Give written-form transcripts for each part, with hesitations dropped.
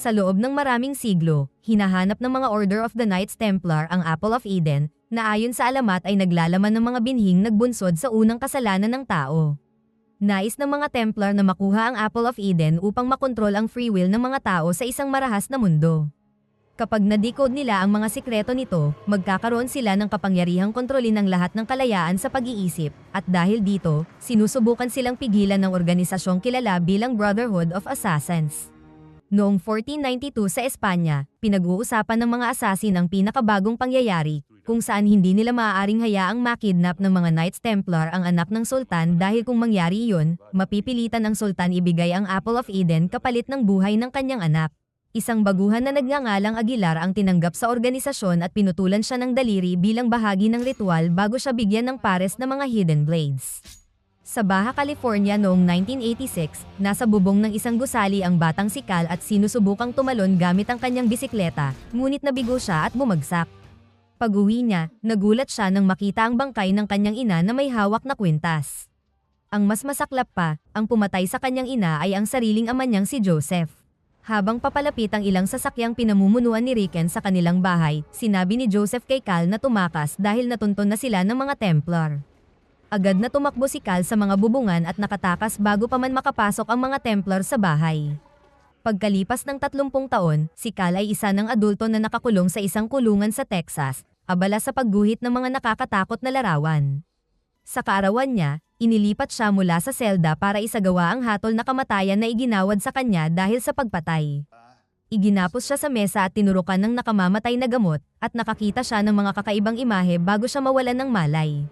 Sa loob ng maraming siglo, hinahanap ng mga Order of the Knights Templar ang Apple of Eden, na ayon sa alamat ay naglalaman ng mga binhing nagbunsod sa unang kasalanan ng tao. Nais ng mga Templar na makuha ang Apple of Eden upang makontrol ang free will ng mga tao sa isang marahas na mundo. Kapag na-decode nila ang mga sikreto nito, magkakaroon sila ng kapangyarihang kontrolin ang lahat ng kalayaan sa pag-iisip, at dahil dito, sinusubukan silang pigilan ng organisasyong kilala bilang Brotherhood of Assassins. Noong 1492 sa Espanya, pinag-uusapan ng mga assassin ang pinakabagong pangyayari, kung saan hindi nila maaaring hayaang makidnap ng mga Knights Templar ang anak ng Sultan dahil kung mangyari iyon, mapipilitan ang Sultan ibigay ang Apple of Eden kapalit ng buhay ng kanyang anak. Isang baguhan na nagngangalang Aguilar ang tinanggap sa organisasyon at pinutulan siya ng daliri bilang bahagi ng ritual bago siya bigyan ng pares na mga hidden blades. Sa Baja California noong 1986, nasa bubong ng isang gusali ang batang si Cal at sinusubukang tumalon gamit ang kanyang bisikleta, ngunit nabigo siya at bumagsak. Pag-uwi niya, nagulat siya nang makita ang bangkay ng kanyang ina na may hawak na kwintas. Ang mas masaklap pa, ang pumatay sa kanyang ina ay ang sariling ama niyang si Joseph. Habang papalapit ang ilang sasakyang pinamumunuan ni Riken sa kanilang bahay, sinabi ni Joseph kay Cal na tumakas dahil natuntun na sila ng mga Templar. Agad na tumakbo si Cal sa mga bubungan at nakatakas bago pa man makapasok ang mga Templar sa bahay. Pagkalipas ng 30 taon, si Cal ay isa ng adulto na nakakulong sa isang kulungan sa Texas, abala sa pagguhit ng mga nakakatakot na larawan. Sa kaarawan niya, inilipat siya mula sa selda para isagawa ang hatol na kamatayan na iginawad sa kanya dahil sa pagpatay. Iginapos siya sa mesa at tinurukan ng nakamamatay na gamot, at nakakita siya ng mga kakaibang imahe bago siya mawalan ng malay.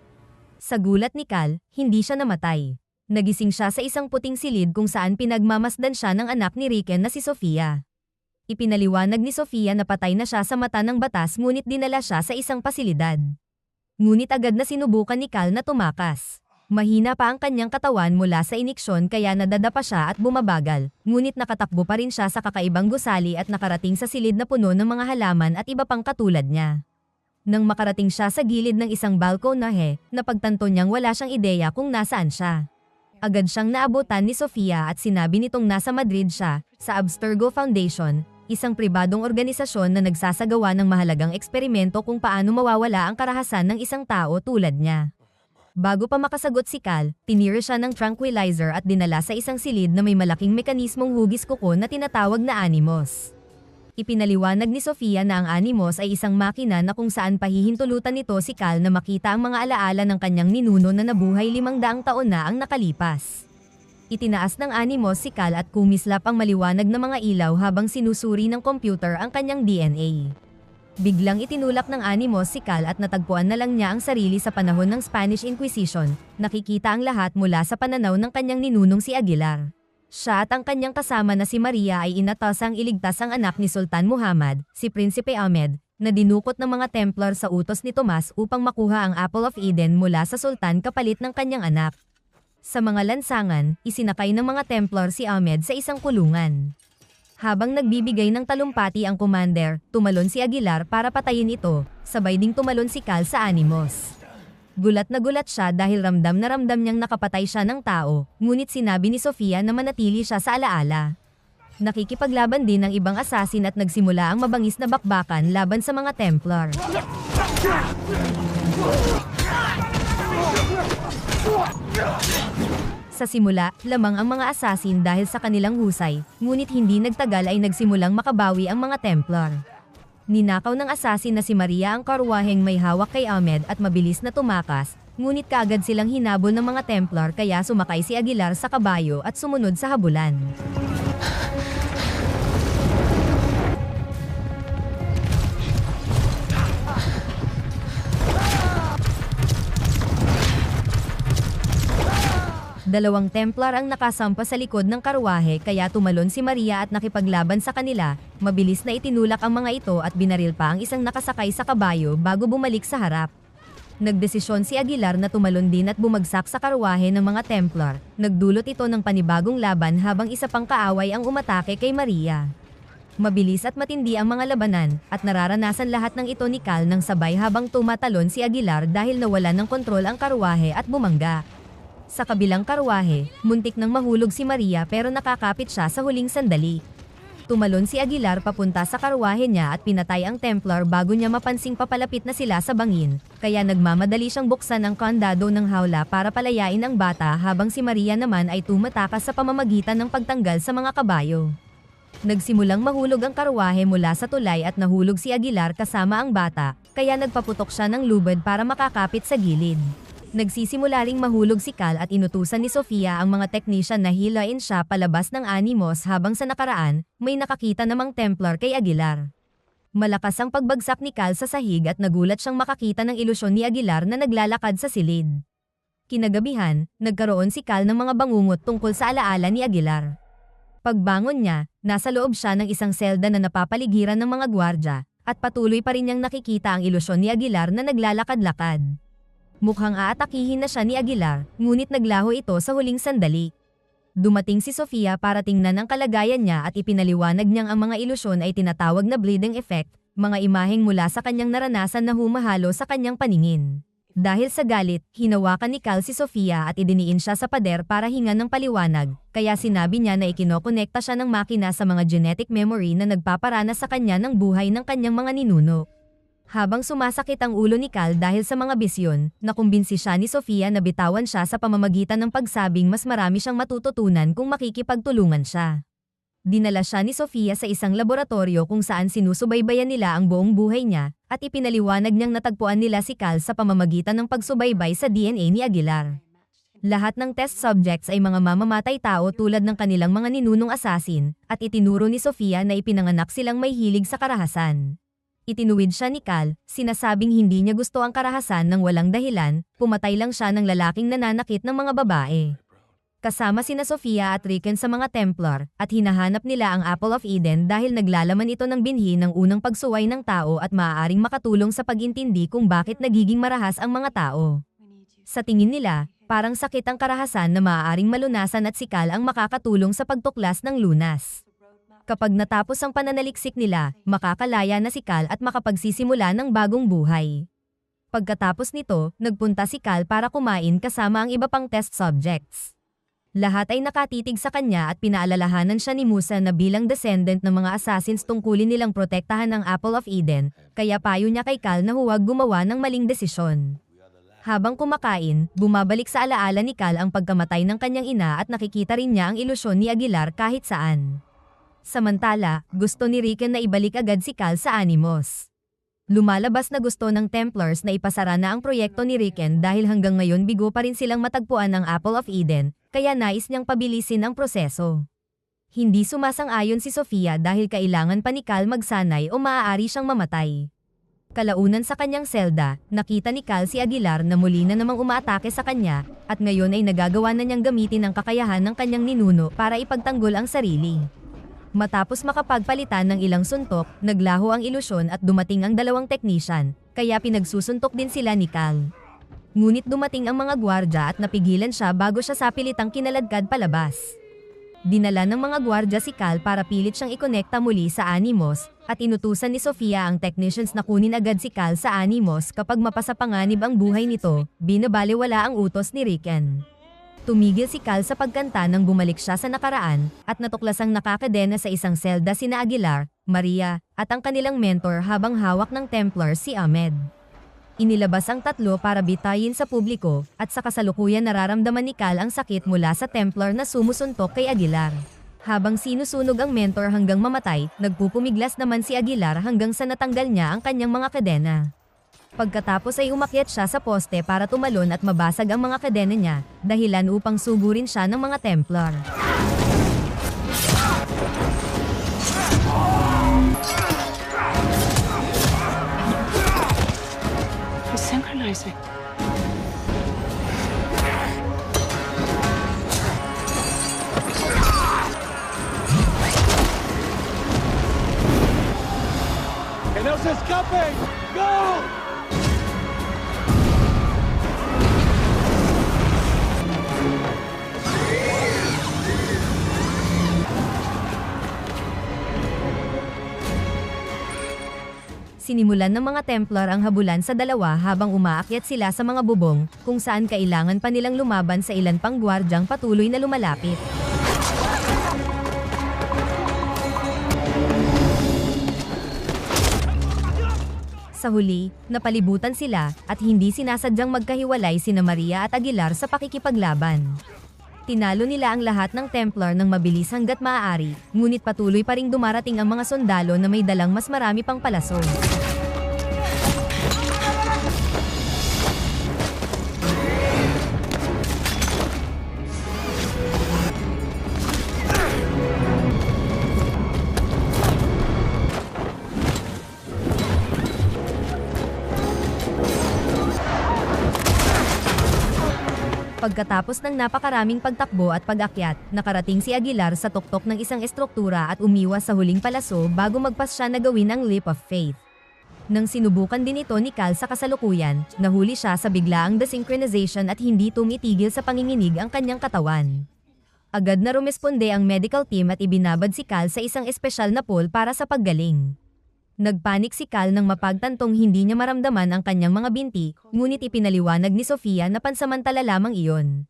Sa gulat ni Cal, hindi siya namatay. Nagising siya sa isang puting silid kung saan pinagmamasdan siya ng anak ni Riken na si Sofia. Ipinaliwanag ni Sofia na patay na siya sa mata ng batas ngunit dinala siya sa isang pasilidad. Ngunit agad na sinubukan ni Cal na tumakas. Mahina pa ang kanyang katawan mula sa iniksyon kaya nadadapa siya at bumabagal, ngunit nakatakbo pa rin siya sa kakaibang gusali at nakarating sa silid na puno ng mga halaman at iba pang katulad niya. Nang makarating siya sa gilid ng isang balkonahe, napagtanto niyang wala siyang ideya kung nasaan siya. Agad siyang naabutan ni Sofia at sinabi nitong nasa Madrid siya, sa Abstergo Foundation, isang pribadong organisasyon na nagsasagawa ng mahalagang eksperimento kung paano mawawala ang karahasan ng isang tao tulad niya. Bago pa makasagot si Cal, tinira siya ng tranquilizer at dinala sa isang silid na may malaking mekanismong hugis kuko na tinatawag na Animos. Ipinaliwanag ni Sofia na ang Animos ay isang makina na kung saan pahihintulutan nito si Cal na makita ang mga alaala ng kanyang ninuno na nabuhay 500 taon na ang nakalipas. Itinaas ng Animos si Cal at kumislap ang maliwanag na mga ilaw habang sinusuri ng computer ang kanyang DNA. Biglang itinulak ng Animos si Cal at natagpuan na lang niya ang sarili sa panahon ng Spanish Inquisition, nakikita ang lahat mula sa pananaw ng kanyang ninunong si Aguilar. Siya at ang kanyang kasama na si Maria ay inatasang iligtas ang anak ni Sultan Muhammad, si Prinsipe Ahmed, na dinukot ng mga Templar sa utos ni Tomas upang makuha ang Apple of Eden mula sa Sultan kapalit ng kanyang anak. Sa mga lansangan, isinakay ng mga Templar si Ahmed sa isang kulungan. Habang nagbibigay ng talumpati ang commander, tumalon si Aguilar para patayin ito, sabay ding tumalon si Cal sa Animos. Gulat na gulat siya dahil ramdam na ramdam niyang nakapatay siya ng tao, ngunit sinabi ni Sofia na manatili siya sa alaala. Nakikipaglaban din ng ibang assassin at nagsimula ang mabangis na bakbakan laban sa mga Templar. Sa simula, lamang ang mga assassin dahil sa kanilang husay, ngunit hindi nagtagal ay nagsimulang makabawi ang mga Templar. Ninakaw ng assassin na si Maria ang karwaheng may hawak kay Ahmed at mabilis na tumakas, ngunit kaagad silang hinabol ng mga Templar kaya sumakay si Aguilar sa kabayo at sumunod sa habulan. Dalawang Templar ang nakasampa sa likod ng karwahe kaya tumalon si Maria at nakipaglaban sa kanila, mabilis na itinulak ang mga ito at binaril pa ang isang nakasakay sa kabayo bago bumalik sa harap. Nagdesisyon si Aguilar na tumalon din at bumagsak sa karwahe ng mga Templar. Nagdulot ito ng panibagong laban habang isa pang kaaway ang umatake kay Maria. Mabilis at matindi ang mga labanan, at nararanasan lahat ng ito ni Cal ng sabay habang tumatalon si Aguilar dahil nawalan ng kontrol ang karwahe at bumangga. Sa kabilang karwahe, muntik nang mahulog si Maria pero nakakapit siya sa huling sandali. Tumalon si Aguilar papunta sa karwahe niya at pinatay ang Templar bago niya mapansing papalapit na sila sa bangin, kaya nagmamadali siyang buksan ang kandado ng hawla para palayain ang bata habang si Maria naman ay tumatakas sa pamamagitan ng pagtanggal sa mga kabayo. Nagsimulang mahulog ang karwahe mula sa tulay at nahulog si Aguilar kasama ang bata, kaya nagpaputok siya ng lubid para makakapit sa gilid. Nagsisimula ring mahulog si Cal at inutusan ni Sofia ang mga technician na hilain siya palabas ng Animos habang sa nakaraan, may nakakita namang Templar kay Aguilar. Malakas ang pagbagsak ni Cal sa sahig at nagulat siyang makakita ng ilusyon ni Aguilar na naglalakad sa silid. Kinagabihan, nagkaroon si Cal ng mga bangungot tungkol sa alaala ni Aguilar. Pagbangon niya, nasa loob siya ng isang selda na napapaligiran ng mga gwardya, at patuloy pa rin niyang nakikita ang ilusyon ni Aguilar na naglalakad-lakad. Mukhang aatakihin na siya ni Aguilar, ngunit naglaho ito sa huling sandali. Dumating si Sofia para tingnan ang kalagayan niya at ipinaliwanag niyang ang mga ilusyon ay tinatawag na bleeding effect, mga imaheng mula sa kanyang naranasan na humahalo sa kanyang paningin. Dahil sa galit, hinawakan ni Cal si Sofia at idiniin siya sa pader para hingan ng paliwanag, kaya sinabi niya na ikinokonekta siya ng makina sa mga genetic memory na nagpaparana sa kanya ng buhay ng kanyang mga ninuno. Habang sumasakit ang ulo ni Cal dahil sa mga bisyon, nakumbinsi siya ni Sofia na bitawan siya sa pamamagitan ng pagsabing mas marami siyang matututunan kung makikipagtulungan siya. Dinala siya ni Sofia sa isang laboratorio kung saan sinusubaybayan nila ang buong buhay niya, at ipinaliwanag niyang natagpuan nila si Cal sa pamamagitan ng pagsubaybay sa DNA ni Aguilar. Lahat ng test subjects ay mga mamamatay tao tulad ng kanilang mga ninunong assassin, at itinuro ni Sofia na ipinanganak silang may hilig sa karahasan. Itinuwid siya ni Cal, sinasabing hindi niya gusto ang karahasan ng walang dahilan, pumatay lang siya ng lalaking nananakit ng mga babae. Kasama sina Sofia at Riken sa mga Templar, at hinahanap nila ang Apple of Eden dahil naglalaman ito ng binhi ng unang pagsuway ng tao at maaaring makatulong sa pag-intindi kung bakit nagiging marahas ang mga tao. Sa tingin nila, parang sakit ang karahasan na maaaring malunasan at si Cal ang makakatulong sa pagtuklas ng lunas. Kapag natapos ang pananaliksik nila, makakalaya na si Cal at makapagsisimula ng bagong buhay. Pagkatapos nito, nagpunta si Cal para kumain kasama ang iba pang test subjects. Lahat ay nakatitig sa kanya at pinaalalahanan siya ni Musa na bilang descendant ng mga assassins tungkulin nilang protektahan ang Apple of Eden, kaya payo niya kay Cal na huwag gumawa ng maling desisyon. Habang kumakain, bumabalik sa alaala ni Cal ang pagkamatay ng kanyang ina at nakikita rin niya ang ilusyon ni Aguilar kahit saan. Samantala, gusto ni Riken na ibalik agad si Cal sa Animos. Lumalabas na gusto ng Templars na ipasara na ang proyekto ni Riken dahil hanggang ngayon bigo pa rin silang matagpuan ang Apple of Eden, kaya nais niyang pabilisin ang proseso. Hindi sumasang-ayon si Sofia dahil kailangan pa ni Cal magsanay o maaari siyang mamatay. Kalaunan sa kanyang selda, nakita ni Cal si Aguilar na muli na namang umaatake sa kanya, at ngayon ay nagagawa na niyang gamitin ang kakayahan ng kanyang ninuno para ipagtanggol ang sarili. Matapos makapagpalitan ng ilang suntok, naglaho ang ilusyon at dumating ang dalawang technician, kaya pinagsusuntok din sila ni Cal. Ngunit dumating ang mga gwardya at napigilan siya bago siya sapilitang kinaladkad palabas. Dinala ng mga gwardya si Cal para pilit siyang ikonekta muli sa Animos, at inutusan ni Sofia ang technicians na kunin agad si Cal sa Animos kapag mapasapanganib ang buhay nito, binabalewala ang utos ni Riken. Tumigil si Cal sa pagkanta nang bumalik siya sa nakaraan, at natuklasang nakakadena sa isang selda sina Aguilar, Maria, at ang kanilang mentor habang hawak ng Templar si Ahmed. Inilabas ang tatlo para bitayin sa publiko, at sa kasalukuyan nararamdaman ni Cal ang sakit mula sa Templar na sumusuntok kay Aguilar. Habang sinusunog ang mentor hanggang mamatay, nagpupumiglas naman si Aguilar hanggang sa natanggal niya ang kanyang mga kadena. Pagkatapos ay umakyat siya sa poste para tumalon at mabasag ang mga kadena niya, dahilan upang sugurin siya ng mga Templar. We're synchronizing. ¡Que nos escapen! ¡Go! Sinimulan ng mga Templar ang habulan sa dalawa habang umaakyat sila sa mga bubong, kung saan kailangan pa nilang lumaban sa ilan pang gwardyang patuloy na lumalapit. Sa huli, napalibutan sila at hindi sinasadyang magkahiwalay sina Maria at Aguilar sa pakikipaglaban. Tinalo nila ang lahat ng Templar ng mabilis hanggat maaari, ngunit patuloy pa ring dumarating ang mga sundalo na may dalang mas marami pang palaso. Pagkatapos ng napakaraming pagtakbo at pag-akyat, nakarating si Aguilar sa tuktok ng isang estruktura at umiwas sa huling palaso bago magpas siya na gawin ang leap of faith. Nang sinubukan din ito ni Cal sa kasalukuyan, nahuli siya sa biglaang desynchronization at hindi tumitigil sa panginginig ang kanyang katawan. Agad na rumesponde ang medical team at ibinabad si Cal sa isang espesyal na pool para sa paggaling. Nagpanik si Cal nang mapagtantong hindi niya maramdaman ang kanyang mga binti, ngunit ipinaliwanag ni Sofia na pansamantala lamang iyon.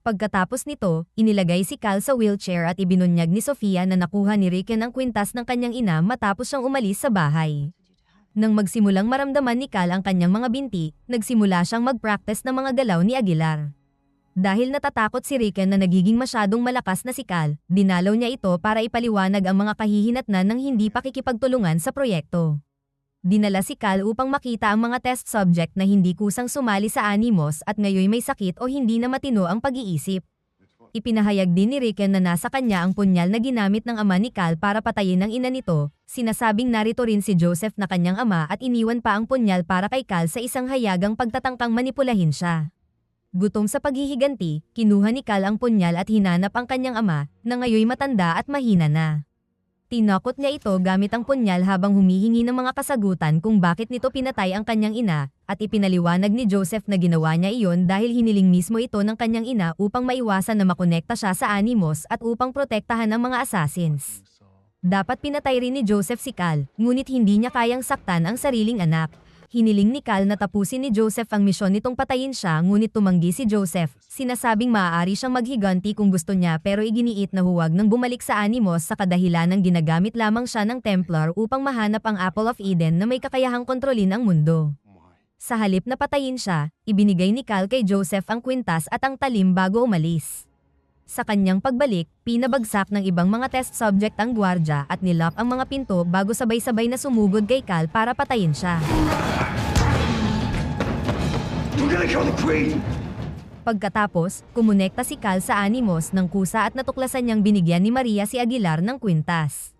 Pagkatapos nito, inilagay si Cal sa wheelchair at ibinunyag ni Sofia na nakuha ni Riken ang kwintas ng kanyang ina matapos siyang umalis sa bahay. Nang magsimulang maramdaman ni Cal ang kanyang mga binti, nagsimula siyang mag-practice ng mga galaw ni Aguilar. Dahil natatakot si Riken na nagiging masyadong malakas na si Cal, dinalaw niya ito para ipaliwanag ang mga kahihinatnan ng hindi pakikipagtulungan sa proyekto. Dinala si Cal upang makita ang mga test subject na hindi kusang sumali sa Animos at ngayoy may sakit o hindi na matino ang pag-iisip. Ipinahayag din ni Riken na nasa kanya ang punyal na ginamit ng ama ni Cal para patayin ang ina nito, sinasabing narito rin si Joseph na kanyang ama at iniwan pa ang punyal para kay Cal sa isang hayagang pagtatangkang manipulahin siya. Gutom sa paghihiganti, kinuha ni Cal ang punyal at hinanap ang kanyang ama, na ngayoy matanda at mahina na. Tinakot niya ito gamit ang punyal habang humihingi ng mga kasagutan kung bakit nito pinatay ang kanyang ina, at ipinaliwanag ni Joseph na ginawa niya iyon dahil hiniling mismo ito ng kanyang ina upang maiwasan na makonekta siya sa Animos at upang protektahan ang mga assassins. Dapat pinatay rin ni Joseph si Cal, ngunit hindi niya kayang saktan ang sariling anak. Hiniling ni Cal na tapusin ni Joseph ang misyon nitong patayin siya ngunit tumanggi si Joseph, sinasabing maaari siyang maghiganti kung gusto niya pero iginiit na huwag nang bumalik sa Animos sa kadahilanang ginagamit lamang siya ng Templar upang mahanap ang Apple of Eden na may kakayahang kontrolin ang mundo. Sa halip na patayin siya, ibinigay ni Cal kay Joseph ang kwintas at ang talim bago umalis. Sa kanyang pagbalik, pinabagsak ng ibang mga test subject ang gwardya at nilock ang mga pinto bago sabay-sabay na sumugod kay Cal para patayin siya. Pagkatapos, kumonekta si Cal sa Animos ng kusa at natuklasan niyang binigyan ni Maria si Aguilar ng kwintas.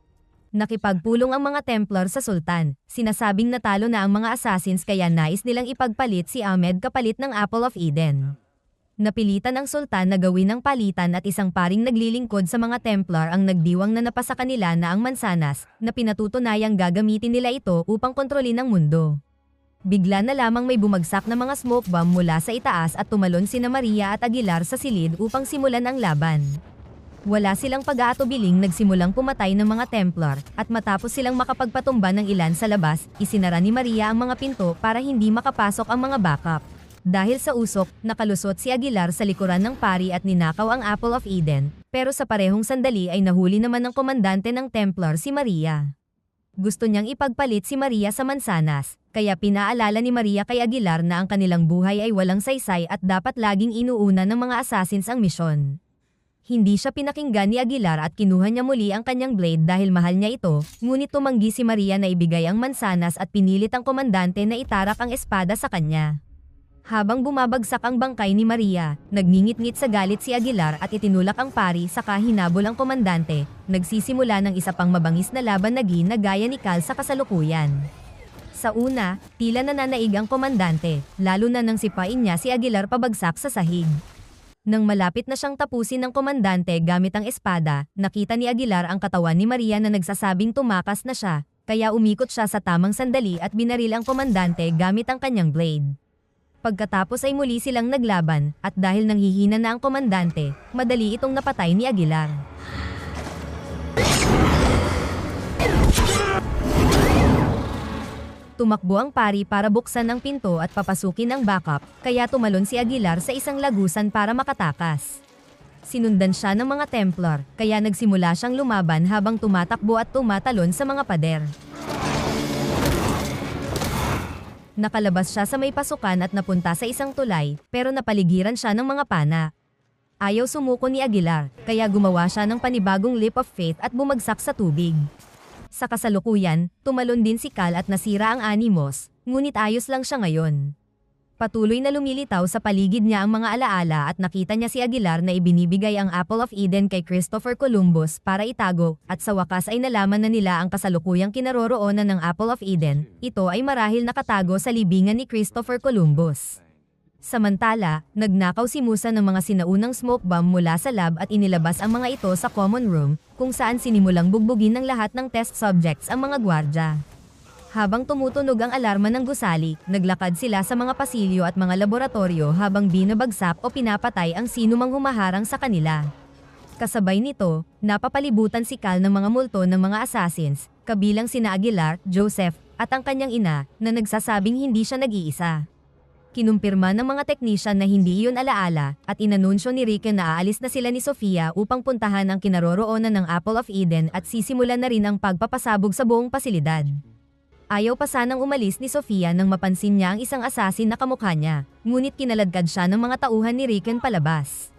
Nakipagpulong ang mga Templar sa Sultan, sinasabing natalo na ang mga assassins kaya nais nilang ipagpalit si Ahmed kapalit ng Apple of Eden. Napilitan ang Sultan na gawin ng palitan at isang paring naglilingkod sa mga Templar ang nagdiwang na napasa kanila na ang mansanas, na pinatutunayang gagamitin nila ito upang kontrolin ang mundo. Bigla na lamang may bumagsak na mga smoke bomb mula sa itaas at tumalon sina Maria at Aguilar sa silid upang simulan ang laban. Wala silang pag-aatubiling nagsimulang pumatay ng mga Templar, at matapos silang makapagpatumba ng ilan sa labas, isinara ni Maria ang mga pinto para hindi makapasok ang mga backup. Dahil sa usok, nakalusot si Aguilar sa likuran ng pari at ninakaw ang Apple of Eden, pero sa parehong sandali ay nahuli naman ng komandante ng Templar si Maria. Gusto niyang ipagpalit si Maria sa mansanas, kaya pinaalala ni Maria kay Aguilar na ang kanilang buhay ay walang saysay at dapat laging inuuna ng mga assassins ang misyon. Hindi siya pinakinggan ni Aguilar at kinuha niya muli ang kanyang blade dahil mahal niya ito, ngunit tumanggi si Maria na ibigay ang mansanas at pinilit ang komandante na itarak ang espada sa kanya. Habang bumabagsak ang bangkay ni Maria, nagngingit-ngit sa galit si Aguilar at itinulak ang pari saka hinabol ang komandante, nagsisimula ng isa pang mabangis na laban na gaya ni Cal sa kasalukuyan. Sa una, tila nananaig ang komandante, lalo na nang sipain niya si Aguilar pabagsak sa sahig. Nang malapit na siyang tapusin ng komandante gamit ang espada, nakita ni Aguilar ang katawan ni Maria na nagsasabing tumakas na siya, kaya umikot siya sa tamang sandali at binaril ang komandante gamit ang kanyang blade. Pagkatapos ay muli silang naglaban, at dahil nanghihina na ang komandante, madali itong napatay ni Aguilar. Tumakbo ang pari para buksan ang pinto at papasukin ang backup, kaya tumalon si Aguilar sa isang lagusan para makatakas. Sinundan siya ng mga Templar, kaya nagsimula siyang lumaban habang tumatakbo at tumatalon sa mga pader. Nakalabas siya sa may pasukan at napunta sa isang tulay, pero napaligiran siya ng mga pana. Ayaw sumuko ni Aguilar, kaya gumawa siya ng panibagong leap of faith at bumagsak sa tubig. Sa kasalukuyan, tumalon din si Cal at nasira ang Animos, ngunit ayos lang siya ngayon. Patuloy na lumilitaw sa paligid niya ang mga alaala at nakita niya si Aguilar na ibinibigay ang Apple of Eden kay Christopher Columbus para itago, at sa wakas ay nalaman na nila ang kasalukuyang kinaroroonan ng Apple of Eden. Ito ay marahil nakatago sa libingan ni Christopher Columbus. Samantala, nagnakaw si Musa ng mga sinaunang smoke bomb mula sa lab at inilabas ang mga ito sa common room, kung saan sinimulang bugbugin ng lahat ng test subjects ang mga gwardya. Habang tumutunog ang alarma ng gusali, naglakad sila sa mga pasilyo at mga laboratorio habang binabagsak o pinapatay ang sinumang humaharang sa kanila. Kasabay nito, napapalibutan si Cal ng mga multo ng mga assassins, kabilang sina Aguilar, Joseph, at ang kanyang ina, na nagsasabing hindi siya nag-iisa. Kinumpirma ng mga teknisyan na hindi iyon alaala, at inanunsyo ni Rick na aalis na sila ni Sofia upang puntahan ang kinaroroonan ng Apple of Eden at sisimulan na rin ang pagpapasabog sa buong pasilidad. Ayaw pa sanang umalis ni Sofia nang mapansin niya ang isang assassin na kamukha niya, ngunit kinaladkad siya ng mga tauhan ni Ricken palabas.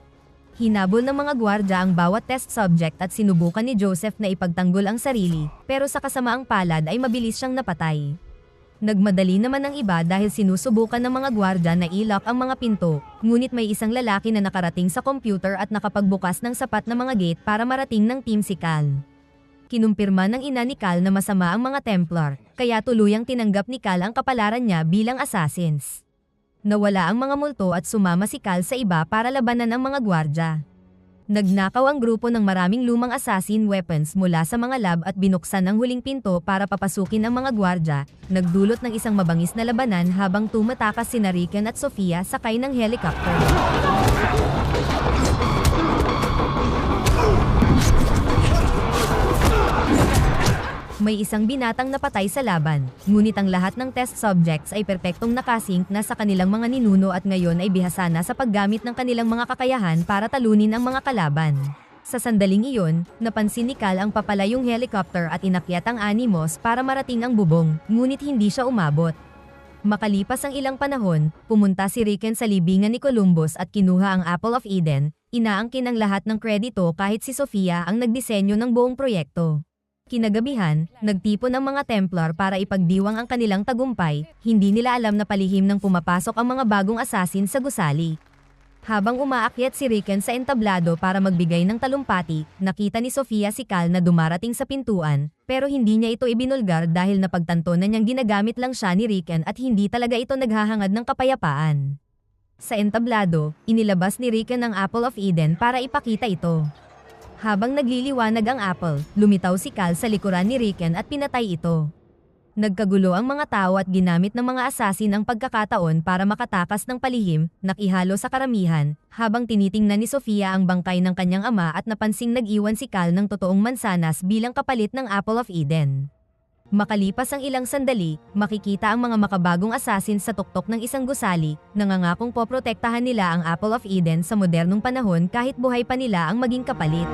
Hinabol ng mga gwardya ang bawat test subject at sinubukan ni Joseph na ipagtanggol ang sarili, pero sa kasamaang palad ay mabilis siyang napatay. Nagmadali naman ang iba dahil sinusubukan ng mga gwardya na i-lock ang mga pinto, ngunit may isang lalaki na nakarating sa computer at nakapagbukas ng sapat na mga gate para marating ng team si Cal. Kinumpirma ng ina ni Cal na masama ang mga Templar, kaya tuluyang tinanggap ni Cal ang kapalaran niya bilang assassins. Nawala ang mga multo at sumama si Cal sa iba para labanan ang mga gwardya. Nagnakaw ang grupo ng maraming lumang assassin weapons mula sa mga lab at binuksan ang huling pinto para papasukin ang mga gwardya, nagdulot ng isang mabangis na labanan habang tumatakas sina Ricken at Sofia sakay ng helicopter. May isang binatang napatay sa laban, ngunit ang lahat ng test subjects ay perpektong nakasync na sa kanilang mga ninuno at ngayon ay bihasa na sa paggamit ng kanilang mga kakayahan para talunin ang mga kalaban. Sa sandaling iyon, napansin ni Cal ang papalayong helicopter at inakyat ang Animos para marating ang bubong, ngunit hindi siya umabot. Makalipas ang ilang panahon, pumunta si Ricken sa libingan ni Columbus at kinuha ang Apple of Eden, inaangkin ang lahat ng kredito kahit si Sofia ang nagdisenyo ng buong proyekto. Kinagabihan, nagtipon ang mga Templar para ipagdiwang ang kanilang tagumpay, hindi nila alam na palihim nang pumapasok ang mga bagong assassin sa gusali. Habang umaakyat si Ricken sa entablado para magbigay ng talumpati, nakita ni Sofia si Cal na dumarating sa pintuan, pero hindi niya ito ibinulgar dahil napagtanto na niyang ginagamit lang siya ni Ricken at hindi talaga ito naghahangad ng kapayapaan. Sa entablado, inilabas ni Ricken ang Apple of Eden para ipakita ito. Habang nagliliwanag ang apple, lumitaw si Cal sa likuran ni Ricken at pinatay ito. Nagkagulo ang mga tao at ginamit ng mga assassin ang pagkakataon para makatakas ng palihim, nakihalo sa karamihan, habang tinitingnan ni Sofia ang bangkay ng kanyang ama at napansing nag-iwan si Cal ng totoong mansanas bilang kapalit ng Apple of Eden. Makalipas ang ilang sandali, makikita ang mga makabagong assassin sa tuktok ng isang gusali, nangangakong poprotektahan nila ang Apple of Eden sa modernong panahon kahit buhay pa nila ang maging kapalit.